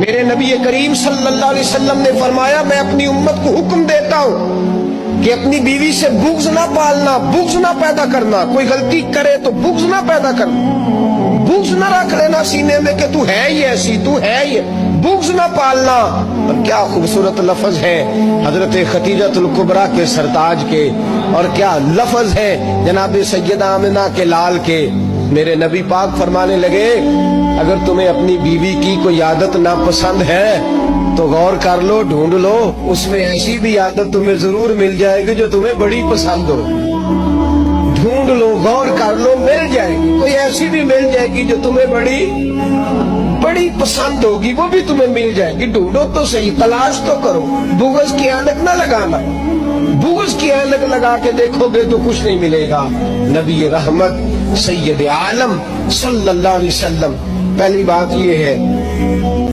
میرے نبی کریم صلی اللہ علیہ وسلم نے فرمایا میں اپنی امت کو حکم دیتا ہوں کہ اپنی بیوی سے بغض نہ پالنا، بغض نہ پیدا کرنا. کوئی غلطی کرے تو بغض نہ پیدا کرنا، بغض نہ رکھ لینا سینے میں کہ تو ہے ہی ایسی، تو ہے ہی، بغض نہ پالنا. اور کیا خوبصورت لفظ ہے حضرت خدیجہ الکبریٰ کے سرتاج کے، اور کیا لفظ ہے جناب سیدہ آمنہ کے لال کے. میرے نبی پاک فرمانے لگے اگر تمہیں اپنی بیوی کی کوئی عادت ناپسند ہے تو غور کر لو، ڈھونڈ لو، اس میں ایسی بھی عادت تمہیں ضرور مل جائے گی جو تمہیں بڑی پسند ہو. ڈھونڈ لو، غور کر لو، مل جائے گی، کوئی ایسی بھی مل جائے گی جو تمہیں بڑی پسند ہوگی، وہ بھی تمہیں مل جائے گی. ڈھونڈو تو صحیح، تلاش تو کرو. بغض کی اینک نہ لگانا، بغض کی اینک لگا کے دیکھو گے تو کچھ نہیں ملے گا. نبی رحمت سید عالم صلی اللہ علیہ وسلم، پہلی بات یہ ہے